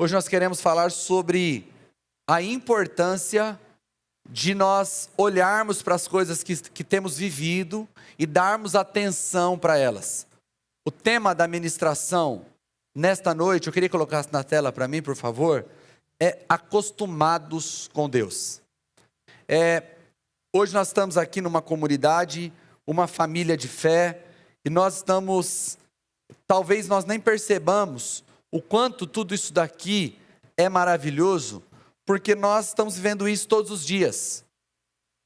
Hoje nós queremos falar sobre a importância de nós olharmos para as coisas que temos vivido e darmos atenção para elas. O tema da ministração nesta noite, eu queria colocar na tela para mim, por favor, é acostumados com Deus. Hoje nós estamos aqui numa comunidade, uma família de fé, e nós estamos, talvez nós nem percebamos o quanto tudo isso daqui é maravilhoso, porque nós estamos vivendo isso todos os dias.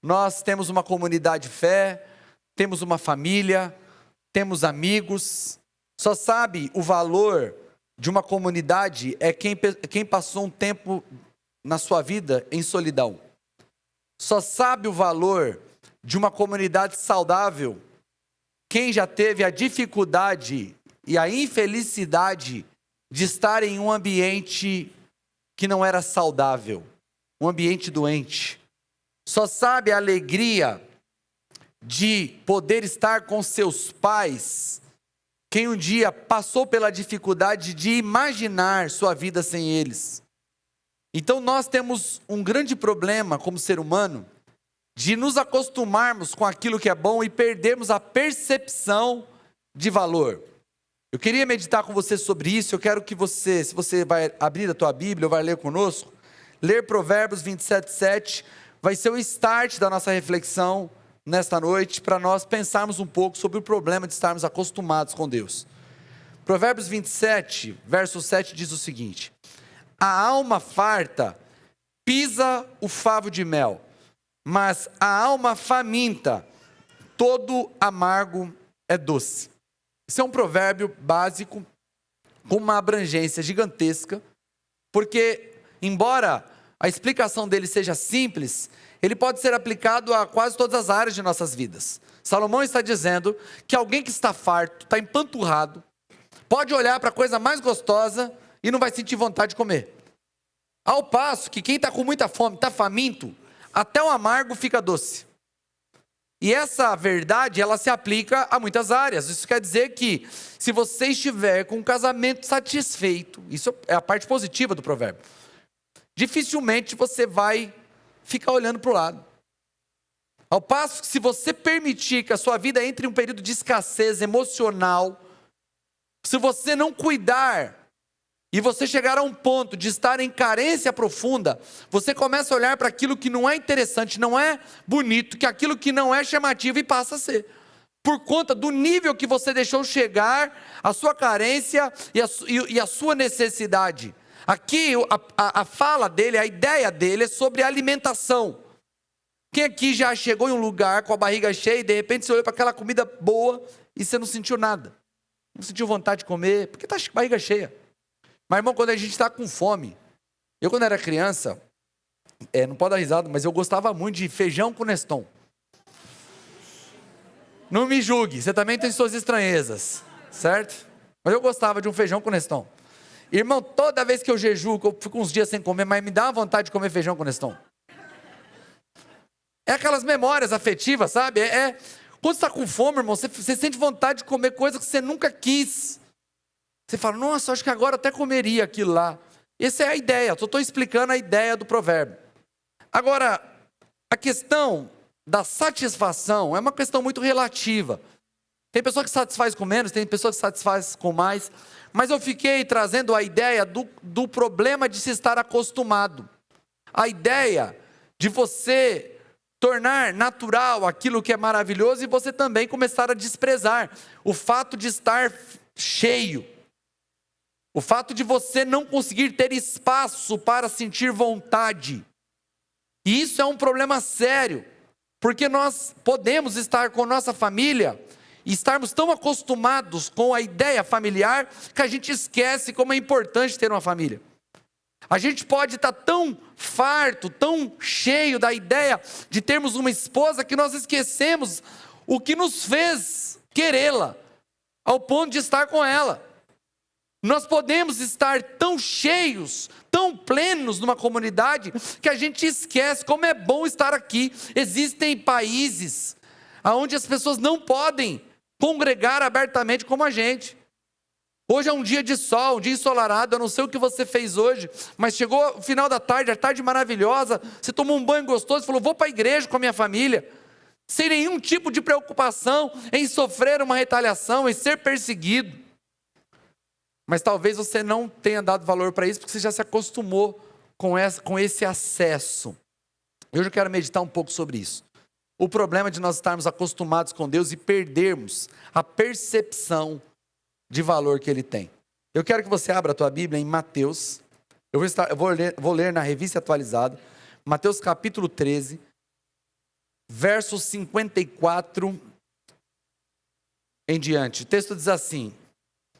Nós temos uma comunidade de fé, temos uma família, temos amigos. Só sabe o valor de uma comunidade é quem passou um tempo na sua vida em solidão. Só sabe o valor de uma comunidade saudável quem já teve a dificuldade e a infelicidade de estar em um ambiente que não era saudável, um ambiente doente. Só sabe a alegria de poder estar com seus pais quem um dia passou pela dificuldade de imaginar sua vida sem eles. Então nós temos um grande problema como ser humano de nos acostumarmos com aquilo que é bom e perdermos a percepção de valor. Eu queria meditar com você sobre isso. Eu quero que você, se você vai abrir a tua Bíblia ou vai ler conosco, ler Provérbios 27:7, vai ser o start da nossa reflexão nesta noite, para nós pensarmos um pouco sobre o problema de estarmos acostumados com Deus. Provérbios 27, verso 7 diz o seguinte: a alma farta pisa o favo de mel, mas a alma faminta, todo amargo é doce. Esse é um provérbio básico, com uma abrangência gigantesca, porque, embora a explicação dele seja simples, ele pode ser aplicado a quase todas as áreas de nossas vidas. Salomão está dizendo que alguém que está farto, está empanturrado, pode olhar para a coisa mais gostosa e não vai sentir vontade de comer. Ao passo que quem está com muita fome, está faminto, até o amargo fica doce. E essa verdade, ela se aplica a muitas áreas. Isso quer dizer que, se você estiver com um casamento satisfeito, isso é a parte positiva do provérbio, dificilmente você vai ficar olhando para o lado. Ao passo que, se você permitir que a sua vida entre em um período de escassez emocional, se você não cuidar, e você chegar a um ponto de estar em carência profunda, você começa a olhar para aquilo que não é interessante, não é bonito, que aquilo que não é chamativo, e passa a ser. Por conta do nível que você deixou chegar, a sua carência e a sua necessidade. Aqui a fala dele, a ideia dele é sobre alimentação. Quem aqui já chegou em um lugar com a barriga cheia e de repente você olhou para aquela comida boa e você não sentiu nada? Não sentiu vontade de comer, porque está com a barriga cheia. Mas, irmão, quando a gente está com fome, eu quando era criança, não pode dar risada, mas eu gostava muito de feijão com Neston. Não me julgue, você também tem suas estranhezas, certo? Mas eu gostava de um feijão com Neston. Irmão, toda vez que eu jejuo, que eu fico uns dias sem comer, mas me dá uma vontade de comer feijão com Neston. É aquelas memórias afetivas, sabe? Quando você está com fome, irmão, você sente vontade de comer coisa que você nunca quis. Você fala, nossa, acho que agora até comeria aquilo lá. Essa é a ideia, eu estou explicando a ideia do provérbio. Agora, a questão da satisfação é uma questão muito relativa. Tem pessoa que satisfaz com menos, tem pessoa que satisfaz com mais. Mas eu fiquei trazendo a ideia do problema de se estar acostumado. A ideia de você tornar natural aquilo que é maravilhoso e você também começar a desprezar. O fato de estar cheio. O fato de você não conseguir ter espaço para sentir vontade. E isso é um problema sério, porque nós podemos estar com nossa família e estarmos tão acostumados com a ideia familiar que a gente esquece como é importante ter uma família. A gente pode estar tão farto, tão cheio da ideia de termos uma esposa que nós esquecemos o que nos fez querê-la, ao ponto de estar com ela. Nós podemos estar tão cheios, tão plenos numa comunidade, que a gente esquece como é bom estar aqui. Existem países onde as pessoas não podem congregar abertamente como a gente. Hoje é um dia de sol, um dia ensolarado, eu não sei o que você fez hoje, mas chegou o final da tarde, a tarde maravilhosa, você tomou um banho gostoso e falou, vou para a igreja com a minha família, sem nenhum tipo de preocupação em sofrer uma retaliação, em ser perseguido. Mas talvez você não tenha dado valor para isso, porque você já se acostumou com esse acesso. Hoje eu quero meditar um pouco sobre isso. O problema de nós estarmos acostumados com Deus e perdermos a percepção de valor que Ele tem. Eu quero que você abra a tua Bíblia em Mateus. Eu vou ler na Revista Atualizada. Mateus capítulo 13, versos 54 em diante. O texto diz assim: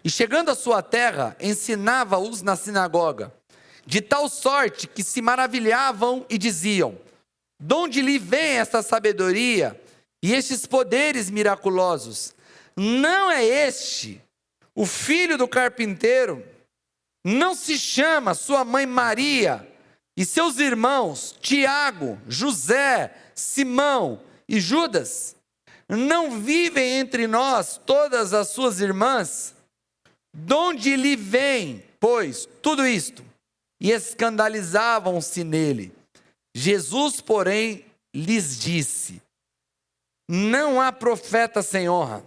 E chegando à sua terra, ensinava-os na sinagoga, de tal sorte que se maravilhavam e diziam: de onde lhe vem esta sabedoria e estes poderes miraculosos? Não é este o filho do carpinteiro? Não se chama sua mãe Maria e seus irmãos Tiago, José, Simão e Judas? Não vivem entre nós todas as suas irmãs? De onde lhe vem, pois, tudo isto? E escandalizavam-se nele. Jesus, porém, lhes disse: não há profeta sem honra,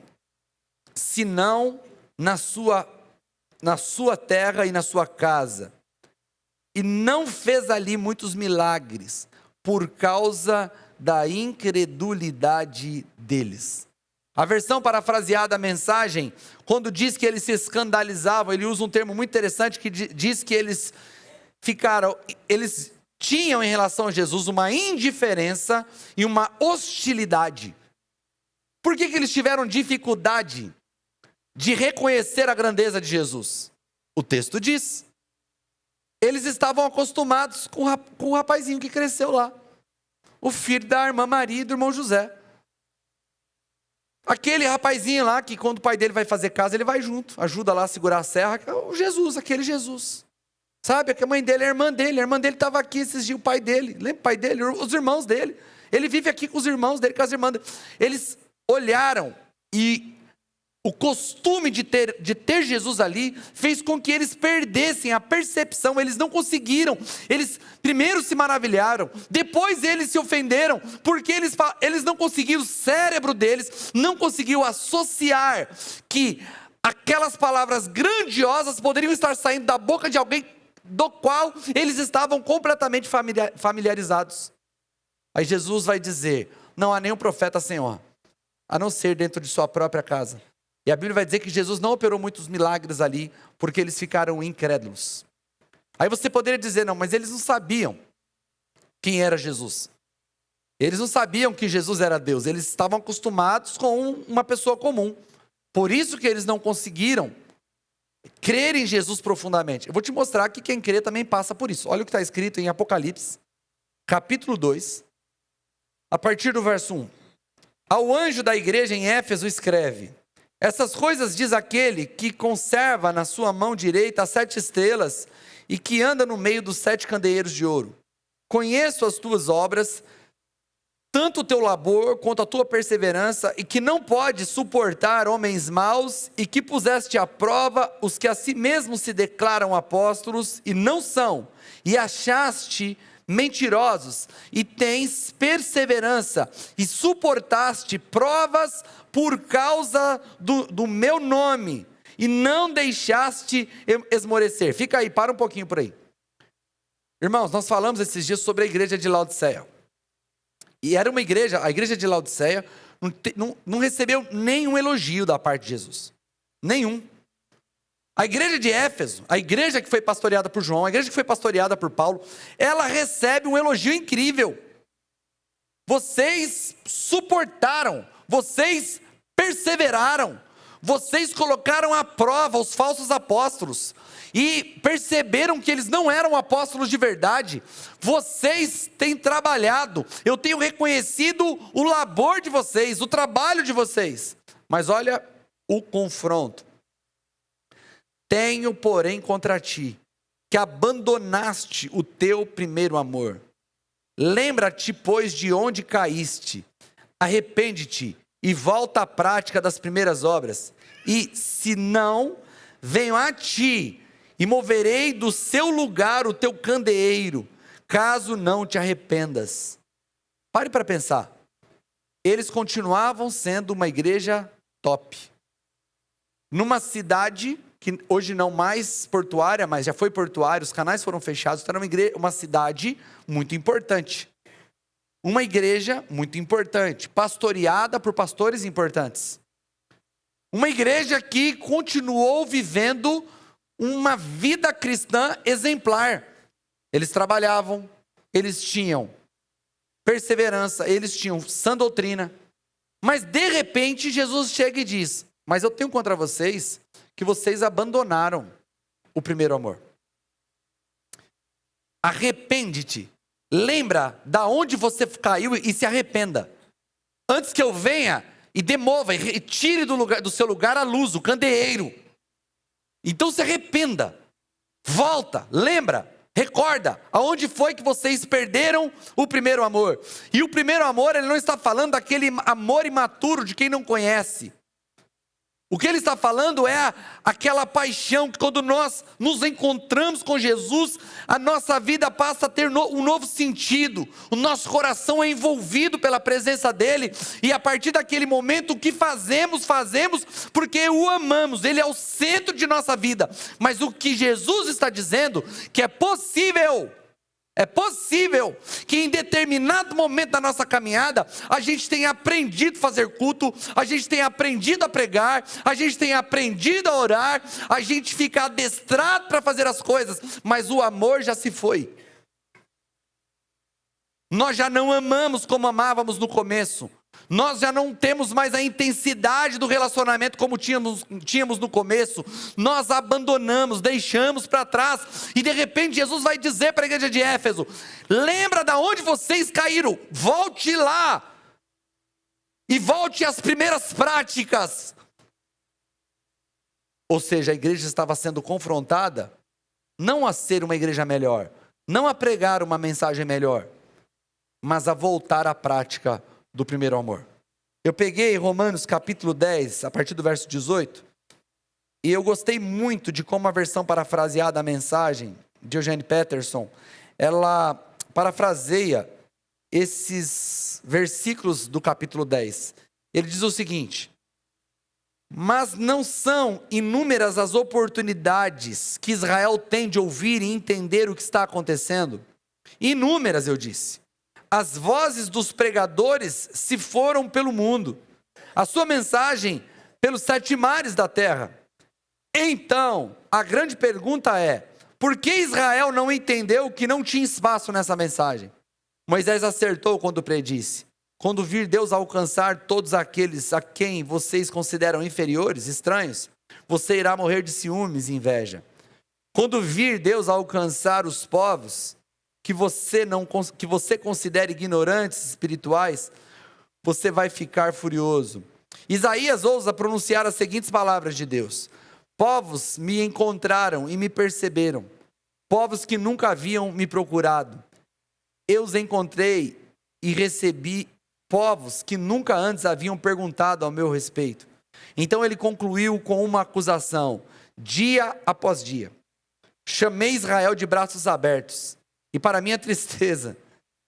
senão na sua terra e na sua casa. E não fez ali muitos milagres, por causa da incredulidade deles. A versão parafraseada da mensagem, quando diz que eles se escandalizavam, ele usa um termo muito interessante que diz que eles tinham em relação a Jesus uma indiferença e uma hostilidade. Por que eles tiveram dificuldade de reconhecer a grandeza de Jesus? O texto diz: eles estavam acostumados com o rapazinho que cresceu lá, o filho da irmã Maria e do irmão José. Aquele rapazinho lá que quando o pai dele vai fazer casa, ele vai junto, ajuda lá a segurar a serra, o Jesus, aquele Jesus. Sabe, que a mãe dele é a irmã dele estava aqui esses dias, o pai dele, lembra o pai dele? Os irmãos dele, ele vive aqui com os irmãos dele, com as irmãs dele. Eles olharam e o costume de ter Jesus ali fez com que eles perdessem a percepção. Eles não conseguiram, eles primeiro se maravilharam, depois eles se ofenderam, porque eles não conseguiram, o cérebro deles não conseguiu associar que aquelas palavras grandiosas poderiam estar saindo da boca de alguém do qual eles estavam completamente familiarizados. Aí Jesus vai dizer: não há nenhum profeta sem honra, a não ser dentro de sua própria casa. E a Bíblia vai dizer que Jesus não operou muitos milagres ali, porque eles ficaram incrédulos. Aí você poderia dizer: não, mas eles não sabiam quem era Jesus. Eles não sabiam que Jesus era Deus, eles estavam acostumados com uma pessoa comum. Por isso que eles não conseguiram crer em Jesus profundamente. Eu vou te mostrar que quem crê também passa por isso. Olha o que está escrito em Apocalipse, capítulo 2, a partir do verso 1. Ao anjo da igreja em Éfeso escreve: essas coisas diz aquele que conserva na sua mão direita as 7 estrelas e que anda no meio dos 7 candeeiros de ouro. Conheço as tuas obras, tanto o teu labor quanto a tua perseverança, e que não pode suportar homens maus, e que puseste à prova os que a si mesmos se declaram apóstolos e não são, e achaste mentirosos, e tens perseverança, e suportaste provas por causa do meu nome, e não deixaste esmorecer. Fica aí, para um pouquinho por aí. Irmãos, nós falamos esses dias sobre a igreja de Laodiceia. E era uma igreja, a igreja de Laodiceia não recebeu nenhum elogio da parte de Jesus. Nenhum. A igreja de Éfeso, a igreja que foi pastoreada por João, a igreja que foi pastoreada por Paulo, ela recebe um elogio incrível. Vocês suportaram, vocês perseveraram, vocês colocaram à prova os falsos apóstolos e perceberam que eles não eram apóstolos de verdade. Vocês têm trabalhado, eu tenho reconhecido o labor de vocês, o trabalho de vocês. Mas olha o confronto. Tenho, porém, contra ti, que abandonaste o teu primeiro amor. Lembra-te, pois, de onde caíste, arrepende-te e volta à prática das primeiras obras. E se não, venho a ti e moverei do seu lugar o teu candeeiro, caso não te arrependas. Pare para pensar. Eles continuavam sendo uma igreja top. Numa cidade que hoje não mais portuária, mas já foi portuária, os canais foram fechados, então era uma cidade muito importante. Uma igreja muito importante, pastoreada por pastores importantes. Uma igreja que continuou vivendo uma vida cristã exemplar. Eles trabalhavam, eles tinham perseverança, eles tinham sã doutrina. Mas de repente Jesus chega e diz: mas eu tenho contra vocês que vocês abandonaram o primeiro amor. Arrepende-te. Lembra da onde você caiu e se arrependa. Antes que eu venha e demova, e tire do seu lugar a luz, o candeeiro. Então se arrependa. Volta, lembra, recorda, aonde foi que vocês perderam o primeiro amor. E o primeiro amor, ele não está falando daquele amor imaturo de quem não conhece. O que ele está falando é aquela paixão que quando nós nos encontramos com Jesus, a nossa vida passa a ter um novo sentido. O nosso coração é envolvido pela presença dele. E a partir daquele momento, o que fazemos porque o amamos. Ele é o centro de nossa vida. Mas o que Jesus está dizendo, que é possível que em determinado momento da nossa caminhada, a gente tenha aprendido a fazer culto, a gente tenha aprendido a pregar, a gente tenha aprendido a orar, a gente fica adestrado para fazer as coisas, mas o amor já se foi. Nós já não amamos como amávamos no começo. Nós já não temos mais a intensidade do relacionamento como tínhamos no começo. Nós abandonamos, deixamos para trás. E de repente Jesus vai dizer para a igreja de Éfeso: lembra de onde vocês caíram, volte lá. E volte às primeiras práticas. Ou seja, a igreja estava sendo confrontada não a ser uma igreja melhor, não a pregar uma mensagem melhor, mas a voltar à prática do primeiro amor. Eu peguei Romanos capítulo 10, a partir do verso 18, e eu gostei muito de como a versão parafraseada da mensagem de Eugene Peterson, ela parafraseia esses versículos do capítulo 10. Ele diz o seguinte: mas não são inúmeras as oportunidades que Israel tem de ouvir e entender o que está acontecendo? Inúmeras, eu disse. As vozes dos pregadores se foram pelo mundo, a sua mensagem pelos 7 mares da terra. Então, a grande pergunta é: por que Israel não entendeu que não tinha espaço nessa mensagem? Moisés acertou quando predisse: quando vir Deus alcançar todos aqueles a quem vocês consideram inferiores, estranhos, você irá morrer de ciúmes e inveja. Quando vir Deus alcançar os povos que você considera ignorantes espirituais, você vai ficar furioso. Isaías ousa pronunciar as seguintes palavras de Deus: povos me encontraram e me perceberam, povos que nunca haviam me procurado. Eu os encontrei e recebi, povos que nunca antes haviam perguntado ao meu respeito. Então ele concluiu com uma acusação, dia após dia. Chamei Israel de braços abertos, e para minha tristeza,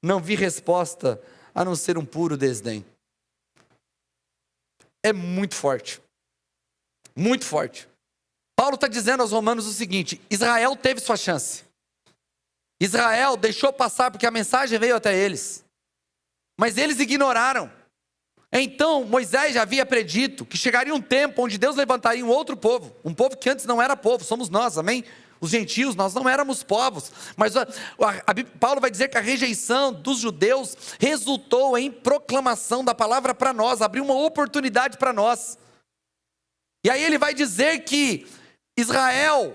não vi resposta a não ser um puro desdém. É muito forte. Muito forte. Paulo está dizendo aos romanos o seguinte: Israel teve sua chance. Israel deixou passar porque a mensagem veio até eles. Mas eles ignoraram. Então Moisés já havia predito que chegaria um tempo onde Deus levantaria um outro povo. Um povo que antes não era povo, somos nós, amém? Os gentios, nós não éramos povos, mas Paulo vai dizer que a rejeição dos judeus resultou em proclamação da palavra para nós, abriu uma oportunidade para nós. E aí ele vai dizer que Israel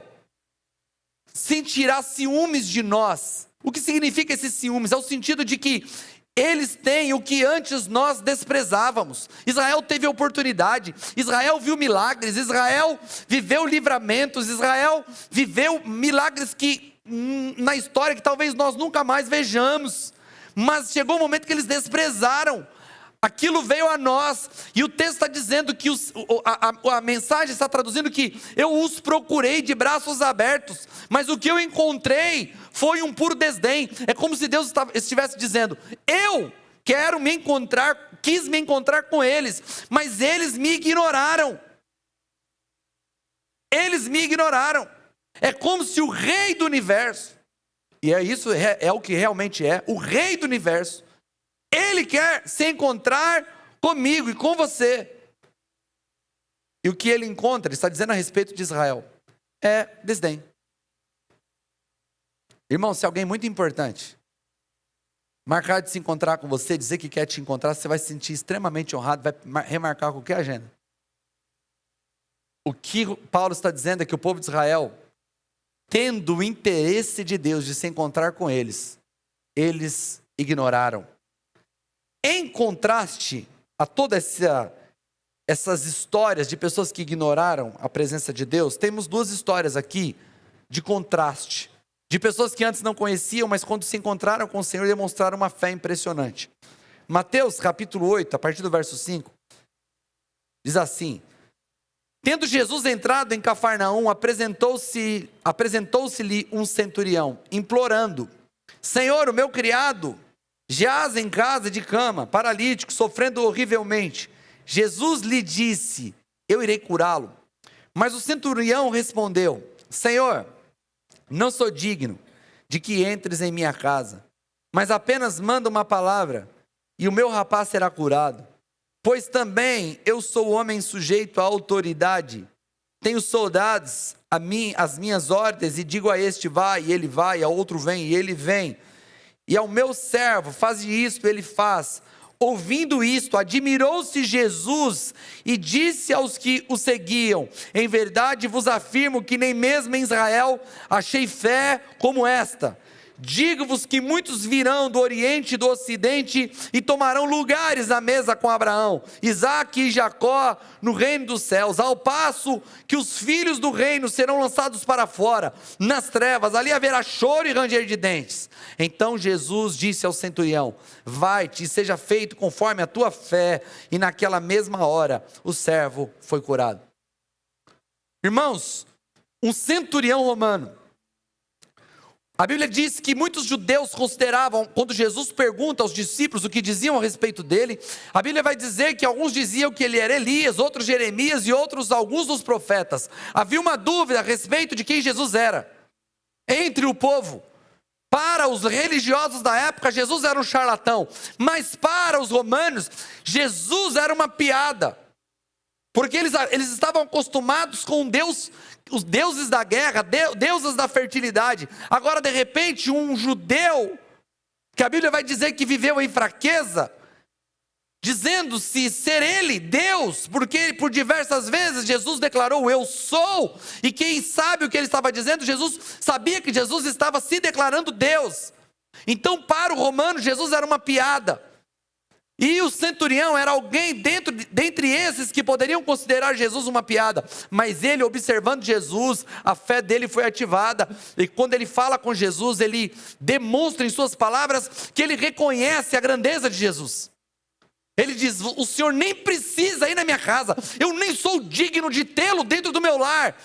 sentirá ciúmes de nós. O que significa esses ciúmes? É o sentido de que eles têm o que antes nós desprezávamos. Israel teve oportunidade, Israel viu milagres, Israel viveu livramentos, Israel viveu milagres que na história que talvez nós nunca mais vejamos. Mas chegou um momento que eles desprezaram Aquilo veio a nós, e o texto está dizendo que a mensagem está traduzindo que eu os procurei de braços abertos, mas o que eu encontrei foi um puro desdém. É como se Deus estivesse dizendo: eu quero me encontrar, quis me encontrar com eles, mas eles me ignoraram. Eles me ignoraram. É como se o rei do universo, e é o que realmente é, o rei do universo, ele quer se encontrar comigo e com você. E o que ele encontra, ele está dizendo a respeito de Israel, é desdém. Irmão, se alguém muito importante marcar de se encontrar com você, dizer que quer te encontrar, você vai se sentir extremamente honrado, vai remarcar qualquer agenda. O que Paulo está dizendo é que o povo de Israel, tendo o interesse de Deus de se encontrar com eles, eles ignoraram. Em contraste a todas essas histórias de pessoas que ignoraram a presença de Deus, temos duas histórias aqui de contraste, de pessoas que antes não conheciam, mas quando se encontraram com o Senhor, demonstraram uma fé impressionante. Mateus capítulo 8, a partir do verso 5, diz assim: tendo Jesus entrado em Cafarnaum, apresentou-se-lhe um centurião, implorando: Senhor, o meu criado jaz em casa de cama, paralítico, sofrendo horrivelmente. Jesus lhe disse: eu irei curá-lo. Mas o centurião respondeu: Senhor, não sou digno de que entres em minha casa, mas apenas manda uma palavra, e o meu rapaz será curado. Pois também eu sou homem sujeito à autoridade, tenho soldados as minhas ordens, e digo a este vai, e ele vai, a outro vem, e ele vem. E ao meu servo, faz isto, ele faz. Ouvindo isto, admirou-se Jesus e disse aos que o seguiam: em verdade vos afirmo que nem mesmo em Israel achei fé como esta. Digo-vos que muitos virão do Oriente e do Ocidente e tomarão lugares à mesa com Abraão, Isaque e Jacó no reino dos céus, ao passo que os filhos do reino serão lançados para fora, nas trevas, ali haverá choro e ranger de dentes. Então Jesus disse ao centurião: vai-te e seja feito conforme a tua fé, e naquela mesma hora o servo foi curado. Irmãos, um centurião romano, a Bíblia diz que muitos judeus consideravam, quando Jesus pergunta aos discípulos o que diziam a respeito dele, a Bíblia vai dizer que alguns diziam que ele era Elias, outros Jeremias e outros alguns dos profetas. Havia uma dúvida a respeito de quem Jesus era entre o povo. Para os religiosos da época, Jesus era um charlatão, mas para os romanos, Jesus era uma piada, porque eles estavam acostumados com Deus, os deuses da guerra, deuses da fertilidade. Agora, de repente, um judeu, que a Bíblia vai dizer que viveu em fraqueza, dizendo-se ser ele Deus, porque por diversas vezes Jesus declarou: eu sou, e quem sabe o que ele estava dizendo? Jesus sabia que Jesus estava se declarando Deus. Então, para o romano, Jesus era uma piada. E o centurião era alguém dentre esses que poderiam considerar Jesus uma piada. Mas ele, observando Jesus, a fé dele foi ativada. E quando ele fala com Jesus, ele demonstra em suas palavras que ele reconhece a grandeza de Jesus. Ele diz: o Senhor nem precisa ir na minha casa, eu nem sou digno de tê-lo dentro do meu lar.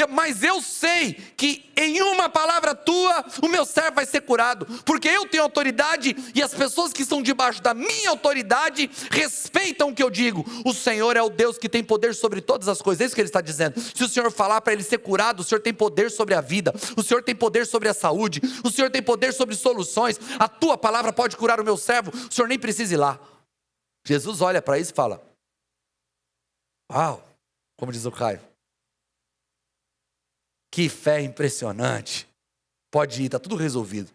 Mas eu sei que em uma palavra tua, o meu servo vai ser curado, porque eu tenho autoridade e as pessoas que estão debaixo da minha autoridade respeitam o que eu digo. O Senhor é o Deus que tem poder sobre todas as coisas, é isso que ele está dizendo. Se o Senhor falar para ele ser curado, o Senhor tem poder sobre a vida, o Senhor tem poder sobre a saúde, o Senhor tem poder sobre soluções. A tua palavra pode curar o meu servo, o Senhor nem precisa ir lá. Jesus olha para isso e fala: uau, como diz o Caio, que fé impressionante, pode ir, está tudo resolvido.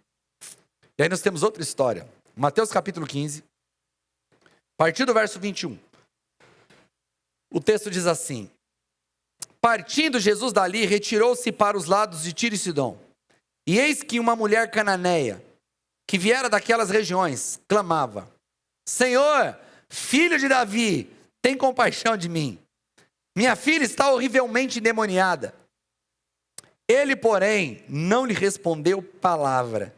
E aí nós temos outra história, Mateus capítulo 15, a partir do verso 21, o texto diz assim: partindo Jesus dali, retirou-se para os lados de Tiro e Sidom, e eis que uma mulher cananeia, que viera daquelas regiões, clamava: Senhor, filho de Davi, tem compaixão de mim, minha filha está horrivelmente endemoniada. Ele, porém, não lhe respondeu palavra.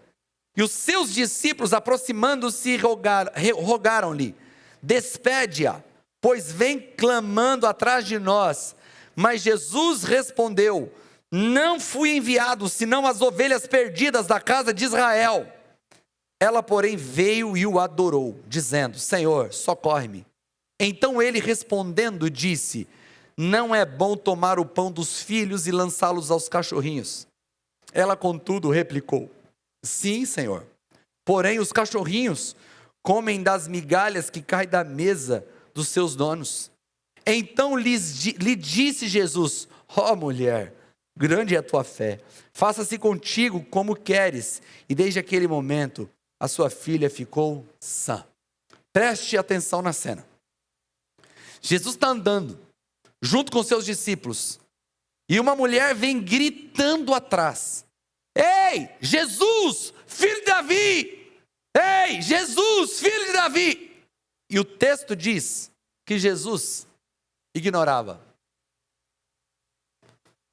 E os seus discípulos, aproximando-se, rogaram-lhe: despede-a, pois vem clamando atrás de nós. Mas Jesus respondeu: não fui enviado, senão as ovelhas perdidas da casa de Israel. Ela, porém, veio e o adorou, dizendo: Senhor, socorre-me. Então ele respondendo disse: não é bom tomar o pão dos filhos e lançá-los aos cachorrinhos. Ela, contudo, replicou: sim, Senhor. Porém, os cachorrinhos comem das migalhas que caem da mesa dos seus donos. Então lhe disse Jesus: ó mulher, grande é a tua fé, faça-se contigo como queres. E desde aquele momento, a sua filha ficou sã. Preste atenção na cena. Jesus está andando, junto com seus discípulos, e uma mulher vem gritando atrás: ei, Jesus, filho de Davi! Ei, Jesus, filho de Davi! E o texto diz que Jesus ignorava.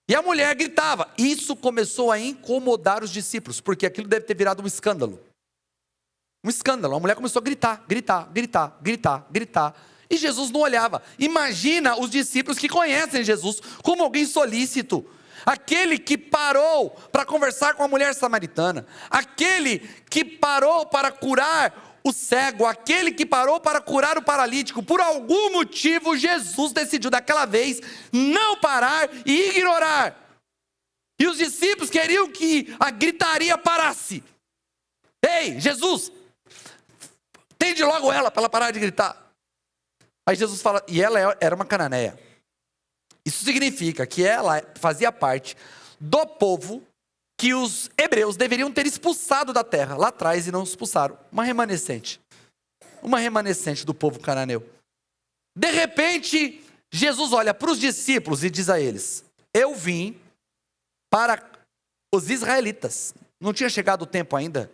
E a mulher gritava. Isso começou a incomodar os discípulos, porque aquilo deve ter virado um escândalo. Um escândalo. A mulher começou a gritar, gritar, gritar, gritar, gritar. E Jesus não olhava. Imagina os discípulos que conhecem Jesus como alguém solícito. Aquele que parou para conversar com a mulher samaritana. Aquele que parou para curar o cego. Aquele que parou para curar o paralítico. Por algum motivo, Jesus decidiu daquela vez não parar e ignorar. E os discípulos queriam que a gritaria parasse. Ei, Jesus, atende logo ela para ela parar de gritar. Aí Jesus fala, e ela era uma cananeia. Isso significa que ela fazia parte do povo que os hebreus deveriam ter expulsado da terra lá atrás e não expulsaram. Uma remanescente do povo cananeu. De repente, Jesus olha para os discípulos e diz a eles: eu vim para os israelitas. Não tinha chegado o tempo ainda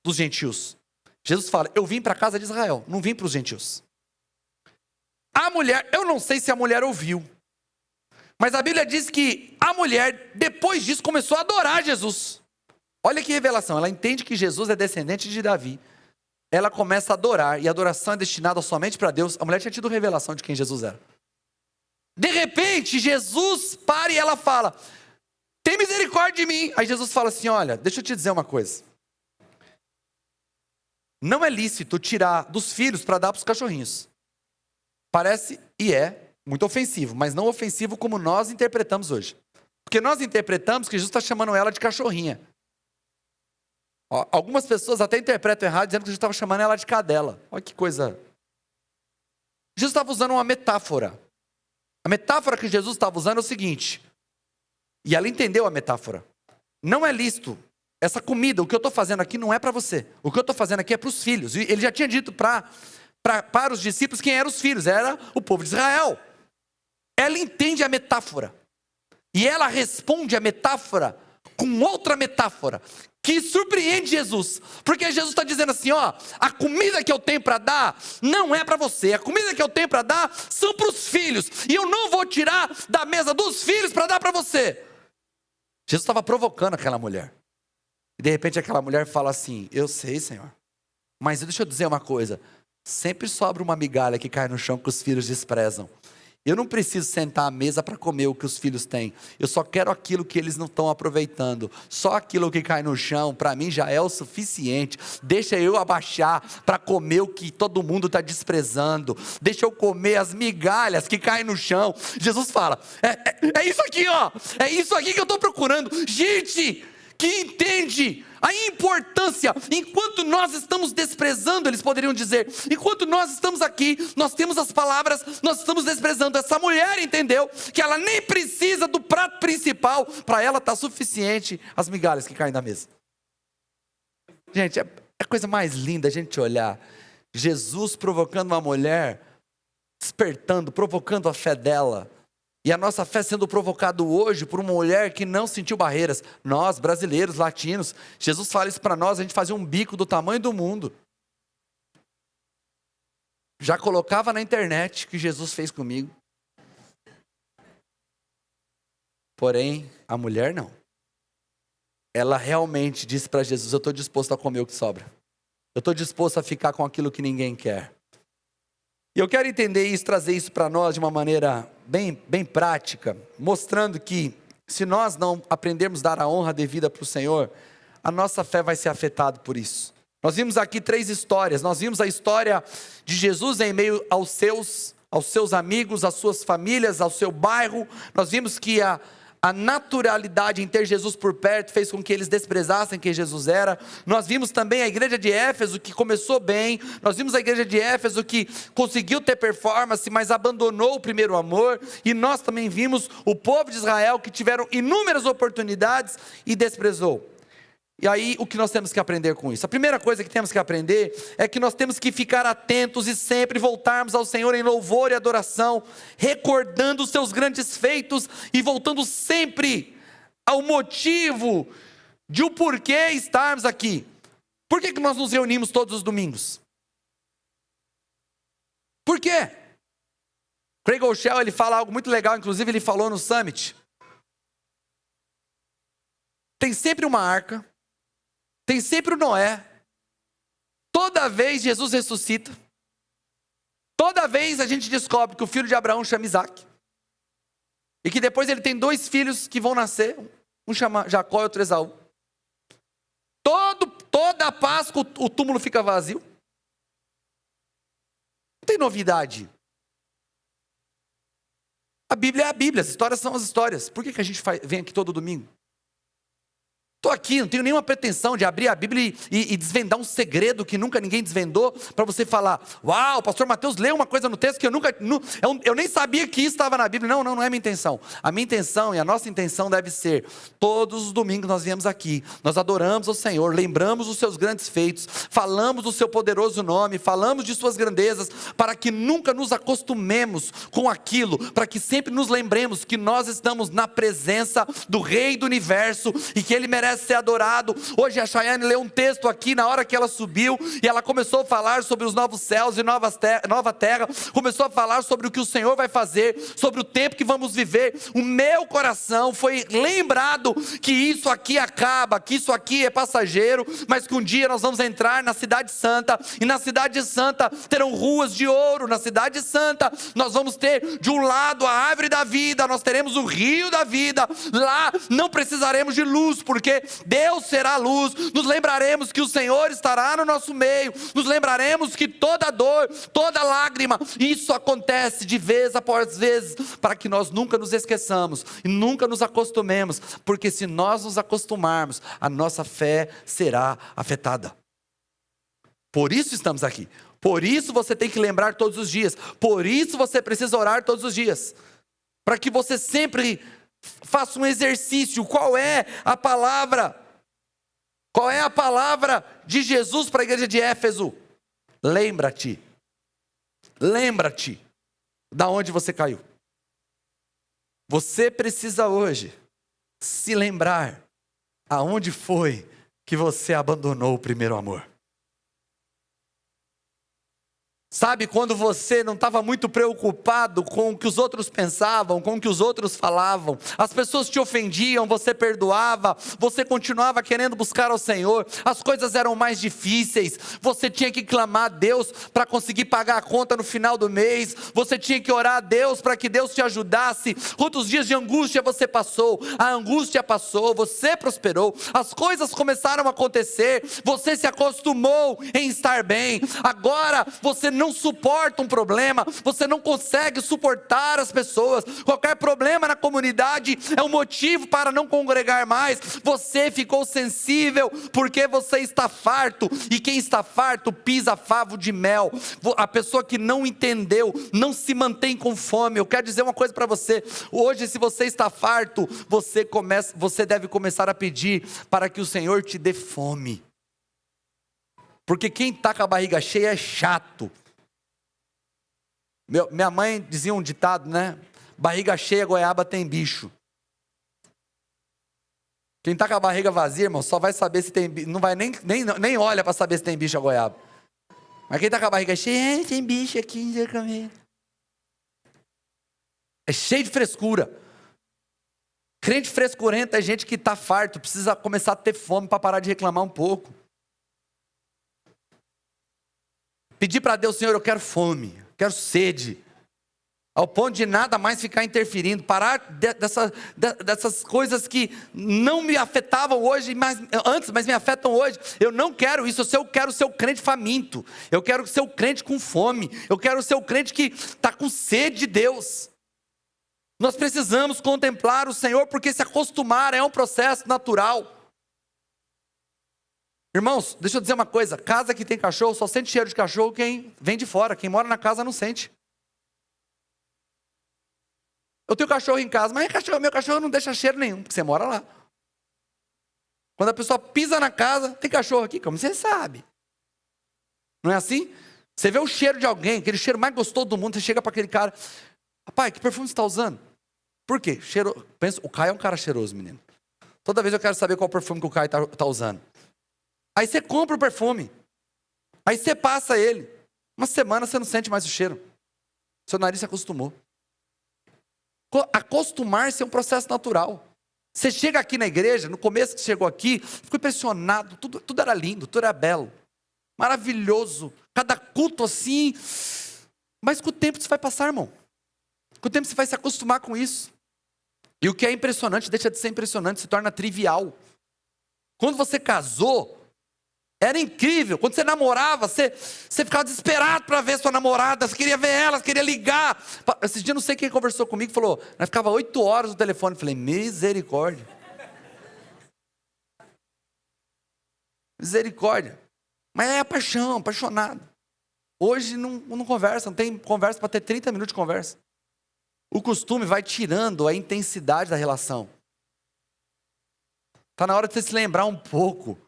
dos gentios. Jesus fala, eu vim para a casa de Israel, não vim para os gentios. A mulher, eu não sei se a mulher ouviu, mas a Bíblia diz que a mulher, depois disso, começou a adorar Jesus. Olha que revelação, ela entende que Jesus é descendente de Davi. Ela começa a adorar, e a adoração é destinada somente para Deus. A mulher tinha tido revelação de quem Jesus era. De repente, Jesus para e ela fala, tem misericórdia de mim. Aí Jesus fala assim, olha, deixa eu te dizer uma coisa. Não é lícito tirar dos filhos para dar para os cachorrinhos. Parece e é muito ofensivo, mas não ofensivo como nós interpretamos hoje. Porque nós interpretamos que Jesus está chamando ela de cachorrinha. Algumas pessoas até interpretam errado, dizendo que Jesus estava chamando ela de cadela. Olha que coisa. Jesus estava usando uma metáfora. A metáfora que Jesus estava usando é o seguinte, e ela entendeu a metáfora. Não é lícito. Essa comida, o que eu estou fazendo aqui não é para você. O que eu estou fazendo aqui é para os filhos. E ele já tinha dito para os discípulos quem eram os filhos. Era o povo de Israel. Ela entende a metáfora. E ela responde a metáfora com outra metáfora. Que surpreende Jesus. Porque Jesus está dizendo assim, ó, a comida que eu tenho para dar não é para você. A comida que eu tenho para dar são para os filhos. E eu não vou tirar da mesa dos filhos para dar para você. Jesus estava provocando aquela mulher. E de repente aquela mulher fala assim, eu sei, Senhor, mas deixa eu dizer uma coisa, sempre sobra uma migalha que cai no chão que os filhos desprezam. Eu não preciso sentar à mesa para comer o que os filhos têm. Eu só quero aquilo que eles não estão aproveitando. Só aquilo que cai no chão, para mim já é o suficiente. Deixa eu abaixar para comer o que todo mundo está desprezando. Deixa eu comer as migalhas que caem no chão. Jesus fala, é isso aqui, ó. É isso aqui que eu estou procurando. Gente que entende a importância, enquanto nós estamos desprezando, eles poderiam dizer, enquanto nós estamos aqui, nós temos as palavras, nós estamos desprezando. Essa mulher entendeu que ela nem precisa do prato principal, para ela está suficiente as migalhas que caem da mesa. Gente, é a coisa mais linda a gente olhar, Jesus provocando uma mulher, despertando, provocando a fé dela. E a nossa fé sendo provocada hoje por uma mulher que não sentiu barreiras. Nós, brasileiros, latinos, Jesus fala isso para nós, a gente fazia um bico do tamanho do mundo. Já colocava na internet o que Jesus fez comigo. Porém, a mulher não. Ela realmente disse para Jesus, eu estou disposto a comer o que sobra. Eu estou disposto a ficar com aquilo que ninguém quer. E eu quero entender isso, trazer isso para nós de uma maneira bem prática, mostrando que se nós não aprendermos a dar a honra devida para o Senhor, a nossa fé vai ser afetada por isso. Nós vimos aqui 3 histórias. Nós vimos a história de Jesus em meio aos seus amigos, às suas famílias, ao seu bairro. Nós vimos que a naturalidade em ter Jesus por perto fez com que eles desprezassem quem Jesus era. Nós vimos também a igreja de Éfeso que começou bem. Nós vimos a igreja de Éfeso que conseguiu ter performance, mas abandonou o primeiro amor. E nós também vimos o povo de Israel que tiveram inúmeras oportunidades e desprezou. E aí, o que nós temos que aprender com isso? A primeira coisa que temos que aprender é que nós temos que ficar atentos e sempre voltarmos ao Senhor em louvor e adoração, recordando os seus grandes feitos e voltando sempre ao motivo de o porquê estarmos aqui. Por que nós nos reunimos todos os domingos? Por quê? Craig Groeschel, ele fala algo muito legal, inclusive ele falou no Summit. Tem sempre uma arca. Tem sempre o Noé. Toda vez Jesus ressuscita. Toda vez a gente descobre que o filho de Abraão chama Isaac. E que depois ele tem 2 filhos que vão nascer. Um chama Jacó e outro Esaú. Toda a Páscoa o túmulo fica vazio. Não tem novidade. A Bíblia é a Bíblia, as histórias são as histórias. Por que a gente vem aqui todo domingo? Estou aqui, não tenho nenhuma pretensão de abrir a Bíblia e desvendar um segredo que nunca ninguém desvendou, para você falar, uau, o pastor Mateus leu uma coisa no texto que eu nem sabia que isso estava na Bíblia. Não é minha intenção. A minha intenção e a nossa intenção deve ser, todos os domingos nós viemos aqui, nós adoramos ao Senhor, lembramos os seus grandes feitos, falamos do seu poderoso nome, falamos de suas grandezas, para que nunca nos acostumemos com aquilo, para que sempre nos lembremos que nós estamos na presença do Rei do Universo, e que Ele merece ser adorado. Hoje a Chayane leu um texto aqui, na hora que ela subiu, e ela começou a falar sobre os novos céus e nova terra, começou a falar sobre o que o Senhor vai fazer, sobre o tempo que vamos viver. O meu coração foi lembrado que isso aqui acaba, que isso aqui é passageiro, mas que um dia nós vamos entrar na cidade santa, e na cidade santa terão ruas de ouro. Na cidade santa nós vamos ter de um lado a árvore da vida, nós teremos o rio da vida. Lá não precisaremos de luz, porque Deus será a luz. Nos lembraremos que o Senhor estará no nosso meio. Nos lembraremos que toda dor, toda lágrima, isso acontece de vez após vez, para que nós nunca nos esqueçamos e nunca nos acostumemos, porque se nós nos acostumarmos, a nossa fé será afetada. Por isso estamos aqui. Por isso você tem que lembrar todos os dias. Por isso você precisa orar todos os dias, para que você sempre faça um exercício. Qual é a palavra? Qual é a palavra de Jesus para a igreja de Éfeso? Lembra-te. Lembra-te da onde você caiu. Você precisa hoje se lembrar aonde foi que você abandonou o primeiro amor. Sabe, quando você não estava muito preocupado com o que os outros pensavam, com o que os outros falavam, as pessoas te ofendiam, você perdoava, você continuava querendo buscar ao Senhor, as coisas eram mais difíceis, você tinha que clamar a Deus para conseguir pagar a conta no final do mês, você tinha que orar a Deus para que Deus te ajudasse. Quantos dias de angústia você passou? A angústia passou, você prosperou, as coisas começaram a acontecer, você se acostumou em estar bem. Agora você não suporta um problema, você não consegue suportar as pessoas. Qualquer problema na comunidade é um motivo para não congregar mais. Você ficou sensível porque você está farto, e quem está farto pisa favo de mel. A pessoa que não entendeu não se mantém com fome. Eu quero dizer uma coisa para você: hoje, se você está farto, você deve começar a pedir para que o Senhor te dê fome, porque quem está com a barriga cheia é chato. Minha mãe dizia um ditado, né? Barriga cheia, goiaba tem bicho. Quem está com a barriga vazia, irmão, só vai saber se tem bicho. Não vai nem olha para saber se tem bicho a goiaba. Mas quem está com a barriga cheia, tem bicho aqui, não sei comer. É cheio de frescura. Crente frescurento é gente que está farto, precisa começar a ter fome para parar de reclamar um pouco. Pedir para Deus: Senhor, eu quero fome. quero sede. Ao ponto de nada mais ficar interferindo, parar dessas coisas que não me afetavam hoje, antes, mas me afetam hoje. Eu não quero isso, eu quero ser o crente faminto, eu quero ser o crente com fome, eu quero ser o crente que está com sede de Deus. Nós precisamos contemplar o Senhor, porque se acostumar é um processo natural. Irmãos, deixa eu dizer uma coisa, casa que tem cachorro, só sente cheiro de cachorro quem vem de fora, quem mora na casa não sente. Eu tenho cachorro em casa, mas meu cachorro não deixa cheiro nenhum, porque você mora lá. Quando a pessoa pisa na casa, tem cachorro aqui, como você sabe? Não é assim? Você vê o cheiro de alguém, aquele cheiro mais gostoso do mundo, você chega para aquele cara, rapaz, que perfume você está usando? Por quê? Pensa, o Caio é um cara cheiroso, menino. Toda vez eu quero saber qual perfume que o Caio está usando. Aí você compra o perfume, aí você passa ele, uma semana você não sente mais o cheiro, seu nariz se acostumou. Acostumar-se é um processo natural. Você chega aqui na igreja, no começo que chegou aqui, ficou impressionado, tudo era lindo, tudo era belo, maravilhoso, cada culto assim, mas com o tempo você vai passar, irmão, com o tempo você vai se acostumar com isso, e o que é impressionante, deixa de ser impressionante, se torna trivial. Quando você casou, era incrível, quando você namorava, você ficava desesperado para ver sua namorada, você queria ver ela, você queria ligar. Esse dia não sei quem conversou comigo, falou, nós ficava 8 horas no telefone, falei, misericórdia. Misericórdia. Mas é paixão, apaixonado. Hoje não conversa, não tem conversa para ter 30 minutos de conversa. O costume vai tirando a intensidade da relação. Está na hora de você se lembrar um pouco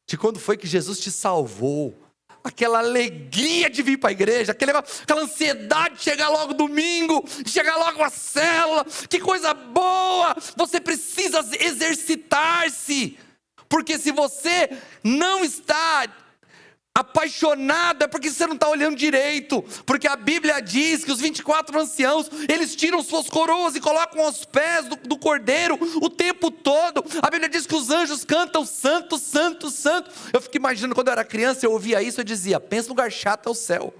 de quando foi que Jesus te salvou, aquela alegria de vir para a igreja, aquela ansiedade de chegar logo domingo, de chegar logo a célula, que coisa boa, você precisa exercitar-se, porque se você não está apaixonado, é porque você não está olhando direito, porque a Bíblia diz que os 24 anciãos, eles tiram suas coroas e colocam aos pés do Cordeiro o tempo todo. A Bíblia diz que os anjos cantam santo, santo, santo. Eu fico imaginando, quando eu era criança, eu ouvia isso, eu dizia, pensa no lugar chato é o céu,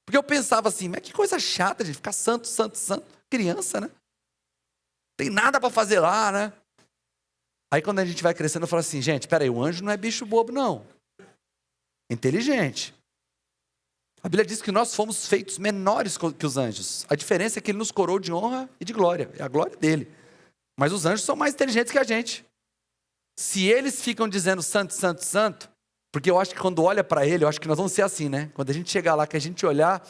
porque eu pensava assim, mas que coisa chata de ficar santo, santo, santo, criança, né? Tem nada para fazer lá, né? Aí quando a gente vai crescendo, eu falo assim, gente, peraí, o anjo não é bicho bobo não, inteligente. A Bíblia diz que nós fomos feitos menores que os anjos. A diferença é que ele nos coroou de honra e de glória. É a glória dele. Mas os anjos são mais inteligentes que a gente. Se eles ficam dizendo santo, santo, santo, porque eu acho que quando olha para ele, eu acho que nós vamos ser assim, né? Quando a gente chegar lá, que a gente olhar,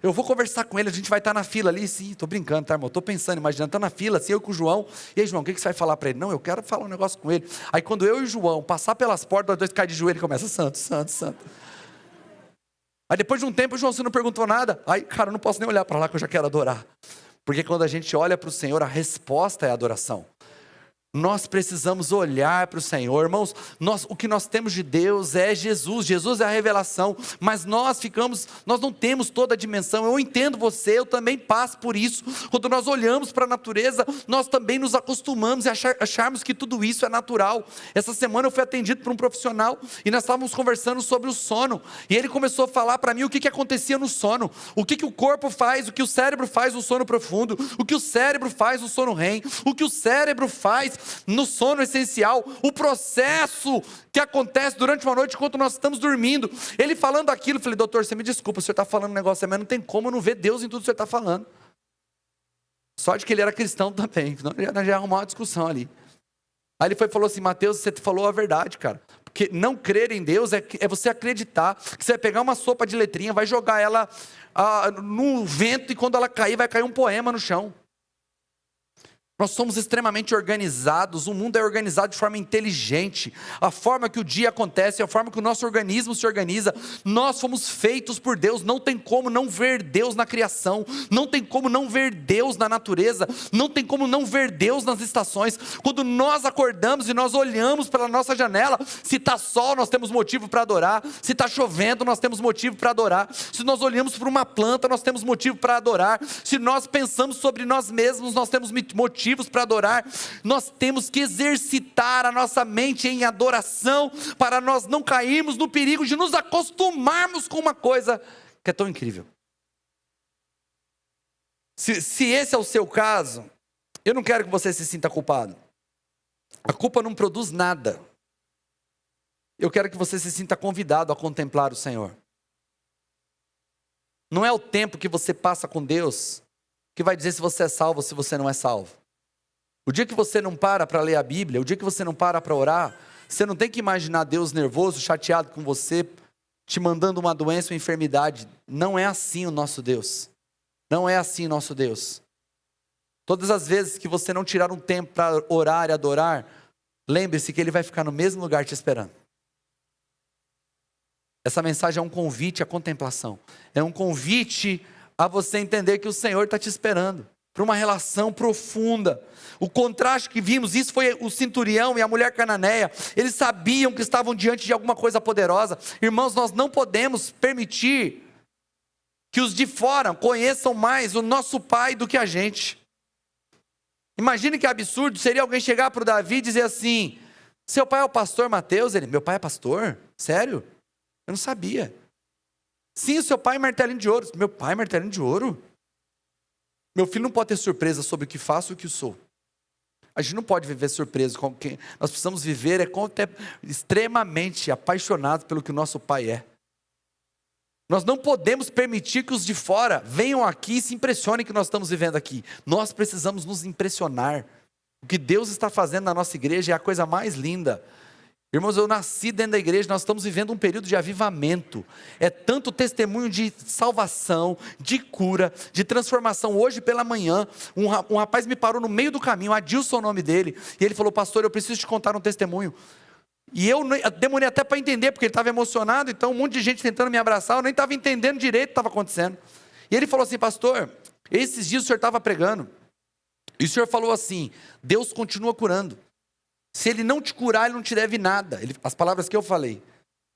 eu vou conversar com ele, a gente vai estar na fila ali, sim, estou brincando, tá, irmão? Estou pensando, imaginando, estou na fila, assim, eu com o João. E aí, João, o que você vai falar para ele? Não, eu quero falar um negócio com ele. Aí quando eu e o João passar pelas portas, nós dois caem de joelho e começa santo, santo, santo. Aí depois de um tempo, o João, você não perguntou nada. Aí, cara, eu não posso nem olhar para lá que eu já quero adorar. Porque quando a gente olha para o Senhor, a resposta é a adoração. Nós precisamos olhar para o Senhor, irmãos, o que nós temos de Deus é Jesus, Jesus é a revelação, mas nós não temos toda a dimensão. Eu entendo você, eu também passo por isso. Quando nós olhamos para a natureza, nós também nos acostumamos a acharmos que tudo isso é natural. Essa semana eu fui atendido por um profissional, e nós estávamos conversando sobre o sono, e ele começou a falar para mim o que acontecia no sono, o que o corpo faz, o que o cérebro faz no sono profundo, o que o cérebro faz no sono REM, o que o cérebro faz no sono essencial, o processo que acontece durante uma noite enquanto nós estamos dormindo. Ele falando aquilo, eu falei, doutor, você me desculpa, o senhor está falando um negócio, mas não tem como não ver Deus em tudo que o senhor está falando. Só de que ele era cristão também, senão já ia arrumar uma discussão ali. Aí ele falou assim, Mateus, você falou a verdade, cara, porque não crer em Deus é você acreditar que você vai pegar uma sopa de letrinha, vai jogar ela no vento, e quando ela cair, vai cair um poema no chão. Nós somos extremamente organizados, o mundo é organizado de forma inteligente, a forma que o dia acontece, a forma que o nosso organismo se organiza, nós fomos feitos por Deus, não tem como não ver Deus na criação, não tem como não ver Deus na natureza, não tem como não ver Deus nas estações. Quando nós acordamos e nós olhamos pela nossa janela, se está sol nós temos motivo para adorar, se está chovendo nós temos motivo para adorar, se nós olhamos para uma planta nós temos motivo para adorar, se nós pensamos sobre nós mesmos nós temos motivo para adorar. Nós temos que exercitar a nossa mente em adoração, para nós não cairmos no perigo de nos acostumarmos com uma coisa que é tão incrível. Se esse é o seu caso, eu não quero que você se sinta culpado. A culpa não produz nada. Eu quero que você se sinta convidado a contemplar o Senhor. Não é o tempo que você passa com Deus que vai dizer se você é salvo ou se você não é salvo. O dia que você não para ler a Bíblia, o dia que você não para orar, você não tem que imaginar Deus nervoso, chateado com você, te mandando uma doença ou enfermidade. Não é assim o nosso Deus. Não é assim o nosso Deus. Todas as vezes que você não tirar um tempo para orar e adorar, lembre-se que Ele vai ficar no mesmo lugar te esperando. Essa mensagem é um convite à contemplação. É um convite a você entender que o Senhor está te esperando para uma relação profunda. O contraste que vimos, isso foi o centurião e a mulher cananeia. Eles sabiam que estavam diante de alguma coisa poderosa. Irmãos, nós não podemos permitir que os de fora conheçam mais o nosso Pai do que a gente. Imagine que absurdo seria alguém chegar para o Davi e dizer assim: seu pai é o pastor Mateus? Ele: meu pai é pastor? Sério? Eu não sabia. Sim, o seu pai é martelinho de ouro. Meu pai é martelinho de ouro? Meu filho não pode ter surpresa sobre o que faço e o que sou. A gente não pode viver surpreso com quem nós precisamos viver, extremamente apaixonados pelo que o nosso pai é. Nós não podemos permitir que os de fora venham aqui e se impressionem que nós estamos vivendo aqui. Nós precisamos nos impressionar. O que Deus está fazendo na nossa igreja é a coisa mais linda. Irmãos, eu nasci dentro da igreja, nós estamos vivendo um período de avivamento. É tanto testemunho de salvação, de cura, de transformação. Hoje pela manhã, um rapaz me parou no meio do caminho, Adilson é o nome dele, e ele falou: pastor, eu preciso te contar um testemunho. E eu demorei até para entender, porque ele estava emocionado, então um monte de gente tentando me abraçar, eu nem estava entendendo direito o que estava acontecendo. E ele falou assim: pastor, esses dias o senhor estava pregando, e o senhor falou assim: Deus continua curando. Se Ele não te curar, Ele não te deve nada. As palavras que eu falei: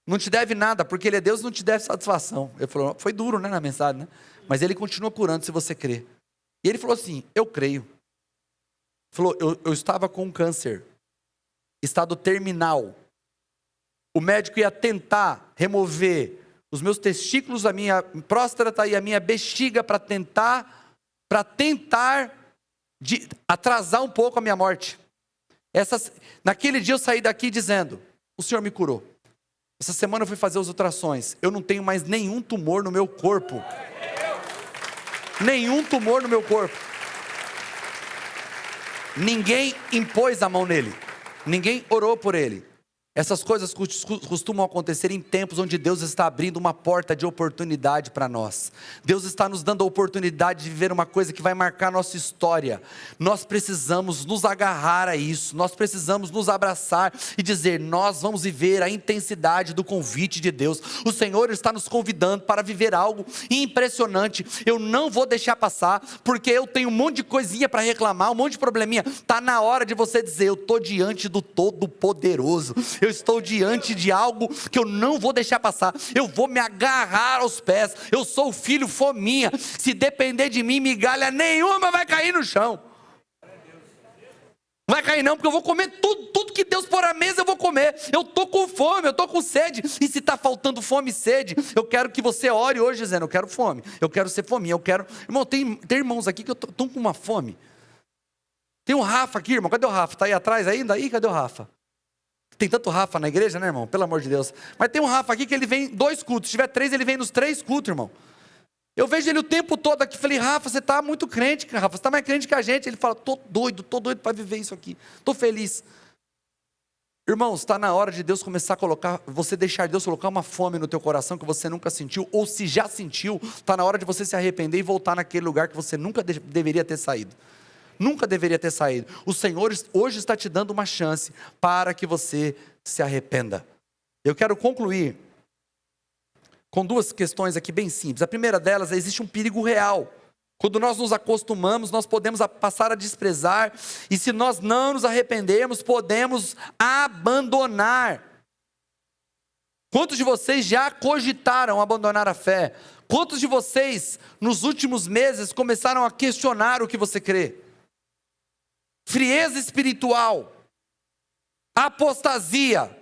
não te deve nada, porque Ele é Deus e não te deve satisfação. Ele falou, foi duro, né, na mensagem, né? Mas Ele continua curando se você crer. E ele falou assim: eu creio. Ele falou: eu estava com câncer, estado terminal. O médico ia tentar remover os meus testículos, a minha próstata e a minha bexiga para tentar atrasar um pouco a minha morte. Naquele dia eu saí daqui dizendo: o Senhor me curou. Essa semana eu fui fazer os ultrassons. Eu não tenho mais nenhum tumor no meu corpo. Nenhum tumor no meu corpo. Ninguém impôs a mão nele. Ninguém orou por ele. Essas coisas costumam acontecer em tempos onde Deus está abrindo uma porta de oportunidade para nós. Deus está nos dando a oportunidade de viver uma coisa que vai marcar a nossa história. Nós precisamos nos agarrar a isso, nós precisamos nos abraçar e dizer: nós vamos viver a intensidade do convite de Deus. O Senhor está nos convidando para viver algo impressionante. Eu não vou deixar passar, porque eu tenho um monte de coisinha para reclamar, um monte de probleminha. Está na hora de você dizer: eu estou diante do Todo-Poderoso. Eu estou diante de algo que eu não vou deixar passar. Eu vou me agarrar aos pés. Eu sou o filho fominha. Se depender de mim, migalha nenhuma vai cair no chão. Não vai cair não, porque eu vou comer tudo que Deus pôr à mesa eu vou comer. Eu estou com fome, eu estou com sede. E se está faltando fome e sede, eu quero que você ore hoje dizendo: eu quero fome, eu quero ser fominha, eu quero... Irmão, tem irmãos aqui que estão com uma fome. Tem um Rafa aqui, irmão. Cadê o Rafa? Está aí atrás ainda? Aí, cadê o Rafa? Tem tanto Rafa na igreja, né, irmão? Pelo amor de Deus. Mas tem um Rafa aqui que ele vem 2 cultos. Se tiver 3, ele vem nos 3 cultos, irmão. Eu vejo ele o tempo todo aqui. Falei: Rafa, você está muito crente, Rafa. Você está mais crente que a gente. Ele fala: tô doido para viver isso aqui. Estou feliz. Irmãos, está na hora de Deus começar a colocar, você deixar Deus colocar uma fome no teu coração que você nunca sentiu, ou se já sentiu, está na hora de você se arrepender e voltar naquele lugar que você nunca deveria ter saído. Nunca deveria ter saído. O Senhor hoje está te dando uma chance para que você se arrependa. Eu quero concluir com 2 questões aqui bem simples. A primeira delas é: existe um perigo real. Quando nós nos acostumamos, nós podemos passar a desprezar, e se nós não nos arrependermos, podemos abandonar. Quantos de vocês já cogitaram abandonar a fé? Quantos de vocês, nos últimos meses, começaram a questionar o que você crê? Frieza espiritual, apostasia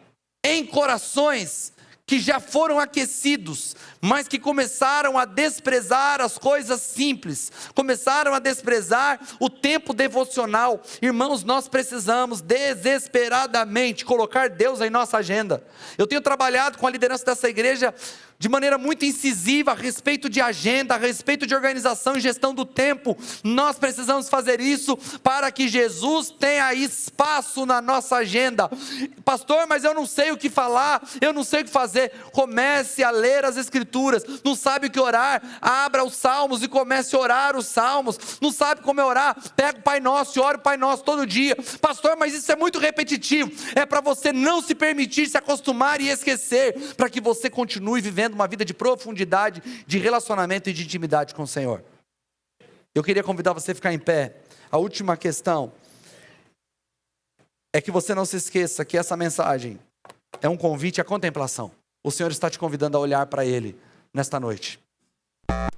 em corações que já foram aquecidos mas que começaram a desprezar as coisas simples, começaram a desprezar o tempo devocional. Irmãos, nós precisamos desesperadamente colocar Deus em nossa agenda. Eu tenho trabalhado com a liderança dessa igreja de maneira muito incisiva a respeito de agenda, a respeito de organização e gestão do tempo. Nós precisamos fazer isso para que Jesus tenha espaço na nossa agenda. Pastor, mas eu não sei o que falar, eu não sei o que fazer. Comece a ler as Escrituras. Não sabe o que orar? Abra os Salmos e comece a orar os Salmos. Não sabe como é orar? Pega o Pai Nosso e ora o Pai Nosso todo dia. Pastor, mas isso é muito repetitivo. É para você não se permitir se acostumar e esquecer, para que você continue vivendo uma vida de profundidade, de relacionamento e de intimidade com o Senhor. Eu queria convidar você a ficar em pé. A última questão é que você não se esqueça que essa mensagem é um convite à contemplação. O Senhor está te convidando a olhar para Ele nesta noite.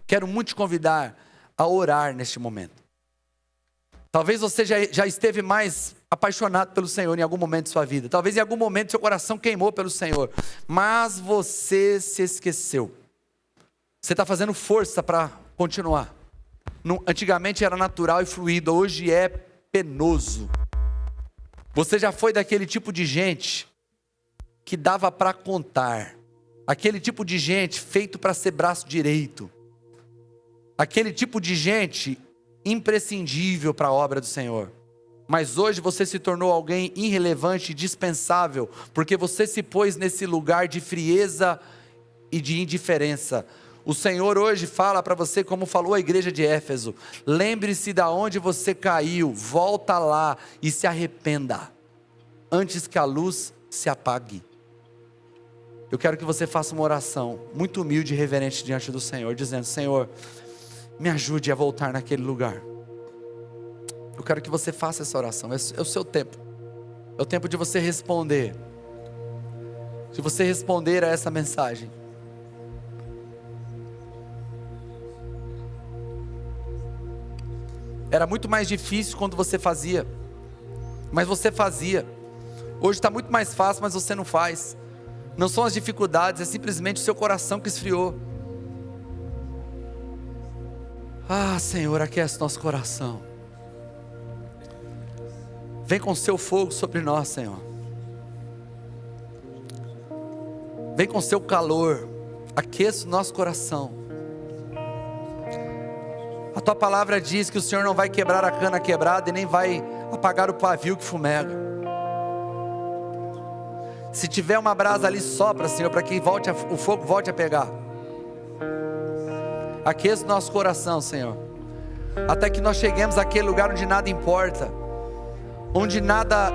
Quero muito te convidar a orar neste momento. Talvez você já esteve mais apaixonado pelo Senhor em algum momento de sua vida. Talvez em algum momento seu coração queimou pelo Senhor. Mas você se esqueceu. Você está fazendo força para continuar. Antigamente era natural e fluido, hoje é penoso. Você já foi daquele tipo de gente que dava para contar. Aquele tipo de gente feito para ser braço direito. Aquele tipo de gente imprescindível para a obra do Senhor. Mas hoje você se tornou alguém irrelevante e dispensável, porque você se pôs nesse lugar de frieza e de indiferença. O Senhor hoje fala para você, como falou a igreja de Éfeso: lembre-se de onde você caiu, volta lá e se arrependa, antes que a luz se apague. Eu quero que você faça uma oração muito humilde e reverente diante do Senhor, dizendo: Senhor, me ajude a voltar naquele lugar. Eu quero que você faça essa oração. É o seu tempo. É o tempo de você responder. Se você responder a essa mensagem. Era muito mais difícil quando você fazia. Mas você fazia. Hoje está muito mais fácil, mas você não faz. Não são as dificuldades, é simplesmente o seu coração que esfriou. Ah, Senhor, aquece nosso coração. Vem com o seu fogo sobre nós, Senhor. Vem com o seu calor. Aqueça o nosso coração. A tua palavra diz que o Senhor não vai quebrar a cana quebrada e nem vai apagar o pavio que fumega. Se tiver uma brasa ali, sopra, Senhor, para que o fogo volte a pegar. Aqueça o nosso coração, Senhor, até que nós cheguemos àquele lugar onde nada importa, onde nada,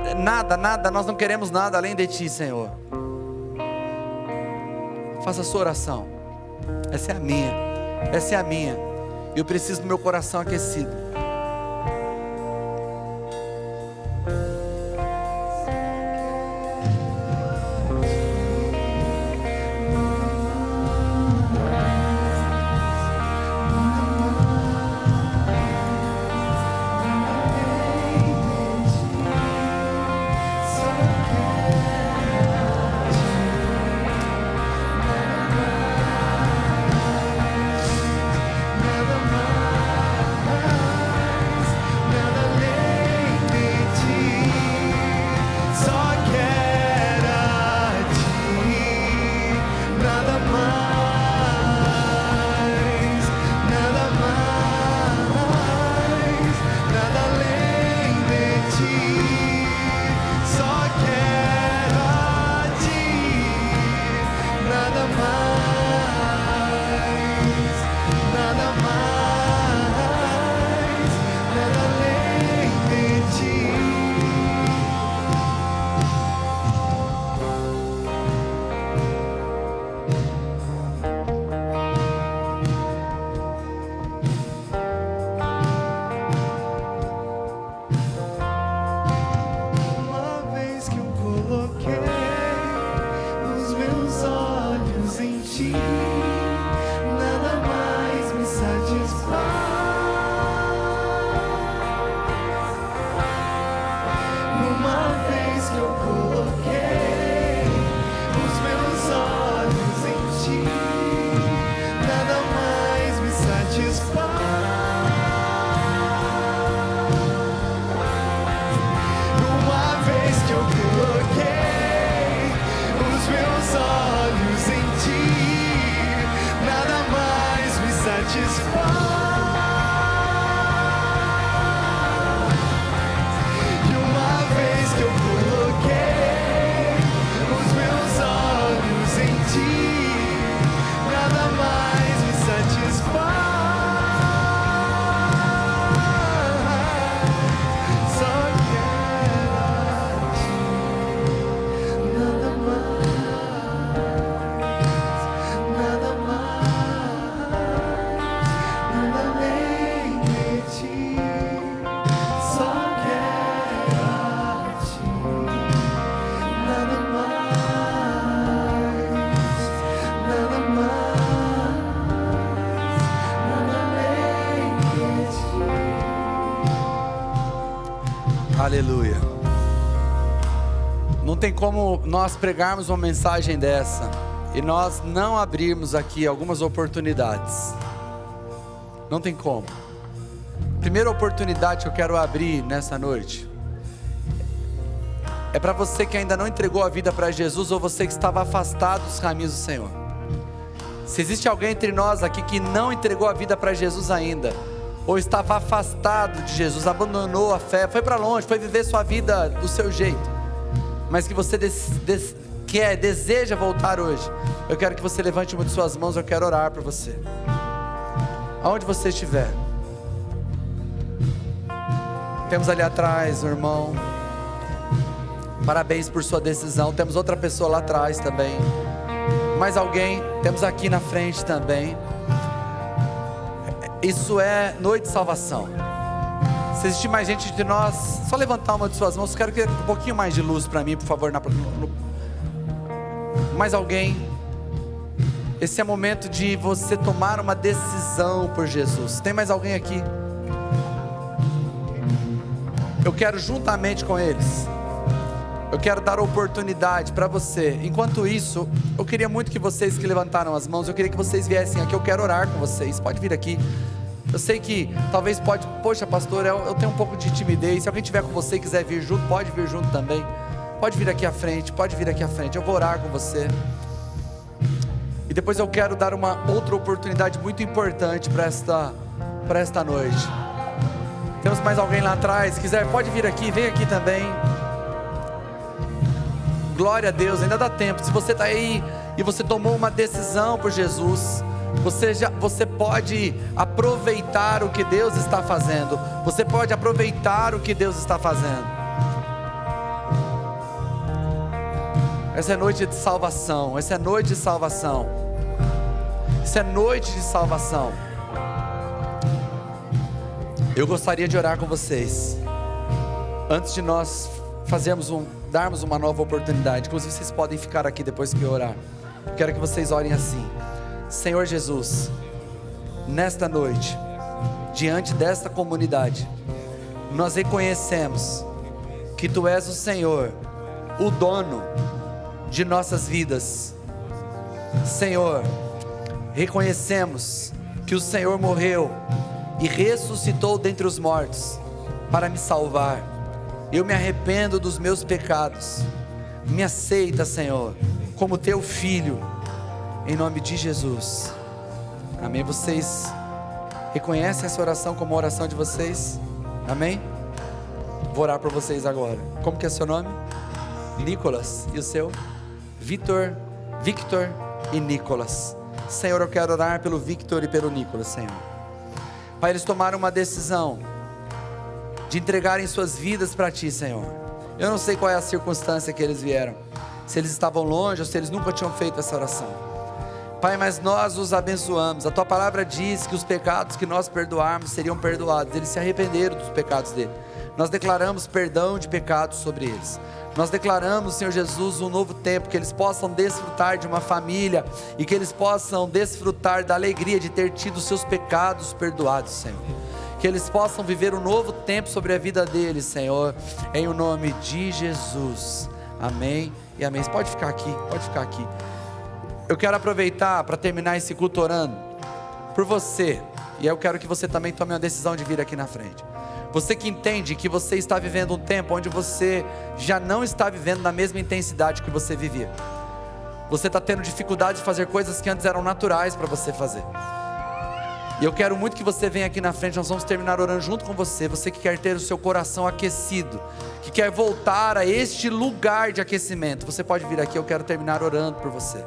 nós não queremos nada além de Ti, Senhor. Faça a sua oração. Essa é a minha. Eu preciso do meu coração aquecido. Aleluia. Não tem como nós pregarmos uma mensagem dessa e nós não abrirmos aqui algumas oportunidades. Não tem como. Primeira oportunidade que eu quero abrir nessa noite é para você que ainda não entregou a vida para Jesus, ou você que estava afastado dos caminhos do Senhor. Se existe alguém entre nós aqui que não entregou a vida para Jesus ainda, ou estava afastado de Jesus, abandonou a fé, foi para longe, foi viver sua vida do seu jeito, mas que você deseja voltar hoje, eu quero que você levante uma de suas mãos, eu quero orar por você. Aonde você estiver. Temos ali atrás, irmão. Parabéns por sua decisão. Temos outra pessoa lá atrás também. Mais alguém? Temos aqui na frente também. Isso é noite de salvação. Se existe mais gente de nós, só levantar uma de suas mãos. Quero que um pouquinho mais de luz para mim, por favor. Mais alguém? Esse é o momento de você tomar uma decisão por Jesus. Tem mais alguém aqui? Eu quero juntamente com eles, eu quero dar oportunidade para você. Enquanto isso, eu queria muito que vocês que levantaram as mãos, eu queria que vocês viessem aqui, eu quero orar com vocês. Pode vir aqui. Eu sei que talvez pode, poxa pastor, eu tenho um pouco de timidez. Se alguém tiver com você e quiser vir junto, pode vir junto também. Pode vir aqui à frente, pode vir aqui à frente. Eu vou orar com você. E depois eu quero dar uma outra oportunidade muito importante para esta noite. Temos mais alguém lá atrás? Se quiser, pode vir aqui, vem aqui também. Glória a Deus, ainda dá tempo. Se você está aí e você tomou uma decisão por Jesus, você pode aproveitar o que Deus está fazendo. Você pode aproveitar o que Deus está fazendo. Essa é noite de salvação. Essa é noite de salvação. Essa é noite de salvação. Eu gostaria de orar com vocês. Antes de nós darmos uma nova oportunidade. Inclusive vocês podem ficar aqui depois que eu orar. Eu quero que vocês orem assim: Senhor Jesus, nesta noite, diante desta comunidade, nós reconhecemos que Tu és o Senhor, o dono de nossas vidas. Senhor, reconhecemos que o Senhor morreu e ressuscitou dentre os mortos para me salvar. Eu me arrependo dos meus pecados. Me aceita, Senhor, como Teu filho, em nome de Jesus. Amém. Vocês reconhecem essa oração como a oração de vocês? Amém? Vou orar por vocês agora. Como que é seu nome? Nicolas. E o seu? Victor e Nicolas. Senhor, eu quero orar pelo Victor e pelo Nicolas, Senhor. Pai, eles tomaram uma decisão de entregarem suas vidas para Ti, Senhor. Eu não sei qual é a circunstância que eles vieram, se eles estavam longe ou se eles nunca tinham feito essa oração. Pai, mas nós os abençoamos. A Tua palavra diz que os pecados que nós perdoarmos seriam perdoados. Eles se arrependeram dos pecados dele. Nós declaramos perdão de pecados sobre eles. Nós declaramos, Senhor Jesus, um novo tempo, que eles possam desfrutar de uma família e que eles possam desfrutar da alegria de ter tido seus pecados perdoados, Senhor. Que eles possam viver um novo tempo sobre a vida deles, Senhor, em o nome de Jesus. Amém e amém. Você pode ficar aqui, pode ficar aqui. Eu quero aproveitar para terminar esse culto orando por você. E eu quero que você também tome uma decisão de vir aqui na frente. Você que entende que você está vivendo um tempo onde você já não está vivendo na mesma intensidade que você vivia. Você está tendo dificuldade de fazer coisas que antes eram naturais para você fazer. E eu quero muito que você venha aqui na frente. Nós vamos terminar orando junto com você. Você que quer ter o seu coração aquecido, que quer voltar a este lugar de aquecimento, você pode vir aqui. Eu quero terminar orando por você.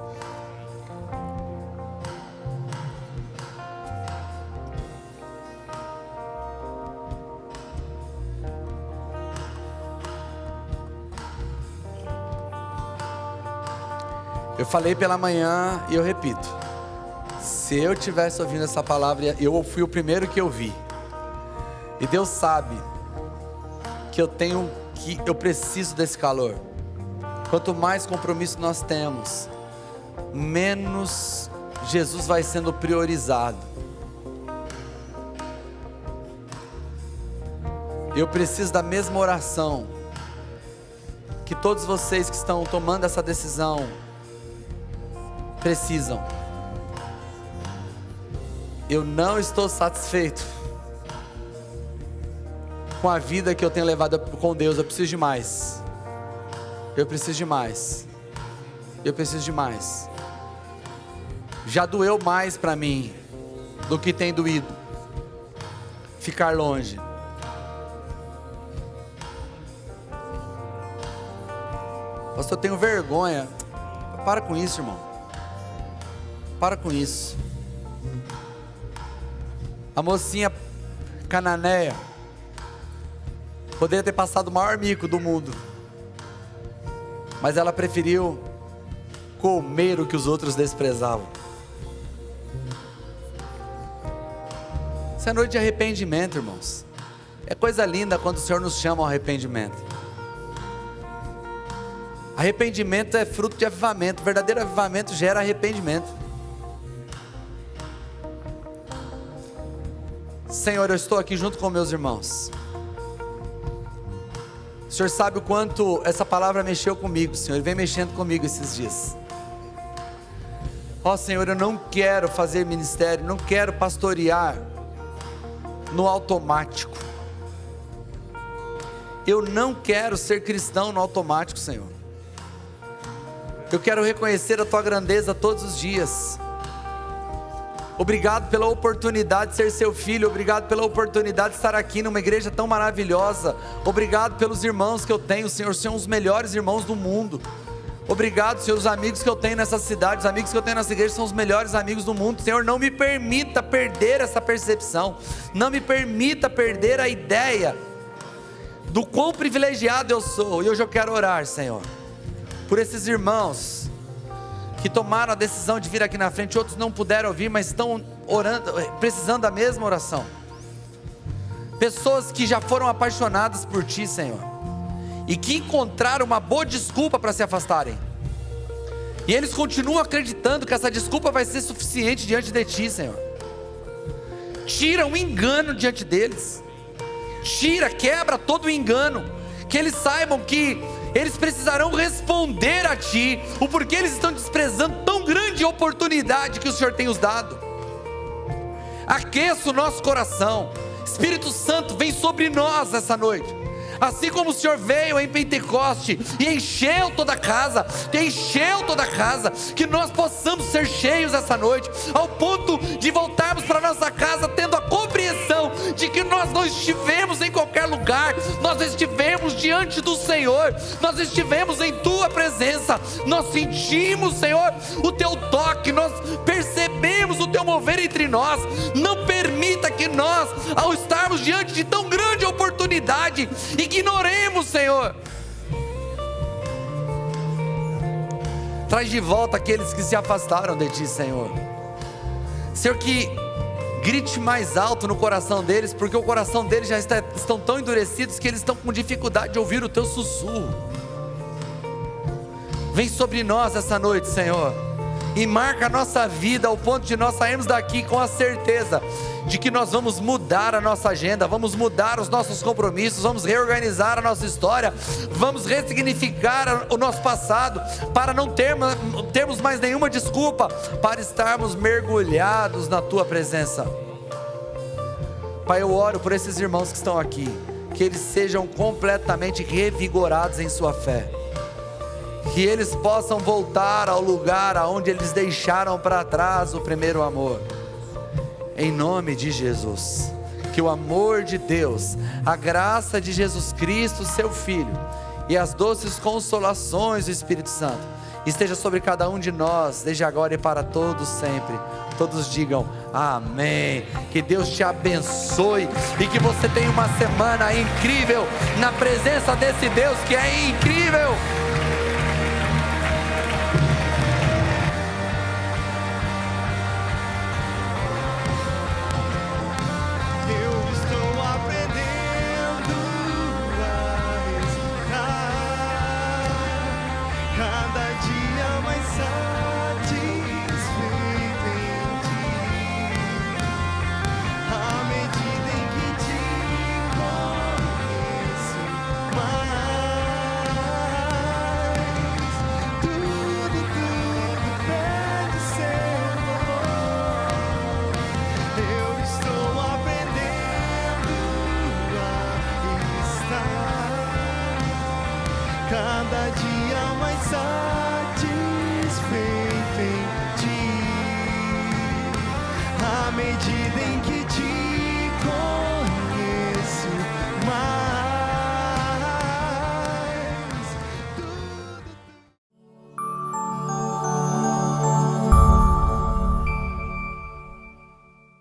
Eu falei pela manhã e eu repito: se eu tivesse ouvindo essa palavra, eu fui o primeiro que eu vi. E Deus sabe que eu preciso desse calor. Quanto mais compromisso nós temos, menos Jesus vai sendo priorizado. Eu preciso da mesma oração que todos vocês que estão tomando essa decisão precisam. Eu não estou satisfeito com a vida que eu tenho levado com Deus. Eu preciso de mais. Eu preciso de mais. Eu preciso de mais. Já doeu mais para mim do que tem doído ficar longe. Pastor, eu tenho vergonha. Para com isso, irmão. Para com isso. A mocinha cananeia poderia ter passado o maior mico do mundo, mas ela preferiu comer o que os outros desprezavam. Essa é noite de arrependimento, irmãos. É coisa linda quando o Senhor nos chama ao arrependimento. Arrependimento é fruto de avivamento. O verdadeiro avivamento gera arrependimento. Senhor, eu estou aqui junto com meus irmãos. O Senhor sabe o quanto essa palavra mexeu comigo, Senhor. Ele vem mexendo comigo esses dias. Ó Senhor, eu não quero fazer ministério, não quero pastorear no automático. Eu não quero ser cristão no automático, Senhor. Eu quero reconhecer a Tua grandeza todos os dias. Obrigado pela oportunidade de ser seu filho. Obrigado pela oportunidade de estar aqui numa igreja tão maravilhosa. Obrigado pelos irmãos que eu tenho, Senhor. São os melhores irmãos do mundo. Obrigado, Senhor, os amigos que eu tenho nessa cidade, os amigos que eu tenho nessa igreja são os melhores amigos do mundo. Senhor, não me permita perder essa percepção. Não me permita perder a ideia do quão privilegiado eu sou. E hoje eu quero orar, Senhor, por esses irmãos que tomaram a decisão de vir aqui na frente. Outros não puderam ouvir, mas estão orando, precisando da mesma oração. Pessoas que já foram apaixonadas por Ti, Senhor, e que encontraram uma boa desculpa para se afastarem, e eles continuam acreditando que essa desculpa vai ser suficiente diante de Ti, Senhor. Tira o engano diante deles. Quebra todo o engano. Que eles saibam que eles precisarão responder a Ti o porquê eles estão desprezando tão grande oportunidade que o Senhor tem os dado. Aqueça o nosso coração. Espírito Santo, vem sobre nós essa noite. Assim como o Senhor veio em Pentecoste e encheu toda a casa, que nós possamos ser cheios essa noite, ao ponto de voltarmos para nossa casa tendo a compreensão de que nós não estivemos em qualquer lugar, nós estivemos diante do Senhor, nós estivemos em Tua presença, nós sentimos, Senhor, o Teu toque, nós percebemos o Teu mover entre nós. Não permita que nós, ao estarmos diante de tão grande oportunidade, ignoremos, Senhor. Traz de volta aqueles que se afastaram de Ti, Senhor. Senhor, que grite mais alto no coração deles, porque o coração deles já estão tão endurecidos que eles estão com dificuldade de ouvir o Teu sussurro. Vem sobre nós essa noite, Senhor, e marca a nossa vida ao ponto de nós sairmos daqui com a certeza de que nós vamos mudar a nossa agenda, vamos mudar os nossos compromissos, vamos reorganizar a nossa história, vamos ressignificar o nosso passado, para não termos mais nenhuma desculpa, para estarmos mergulhados na Tua presença. Pai, eu oro por esses irmãos que estão aqui, que eles sejam completamente revigorados em sua fé, que eles possam voltar ao lugar aonde eles deixaram para trás o primeiro amor. Em nome de Jesus, que o amor de Deus, a graça de Jesus Cristo, seu Filho, e as doces consolações do Espírito Santo esteja sobre cada um de nós, desde agora e para todos sempre. Todos digam amém. Que Deus te abençoe e que você tenha uma semana incrível na presença desse Deus que é incrível.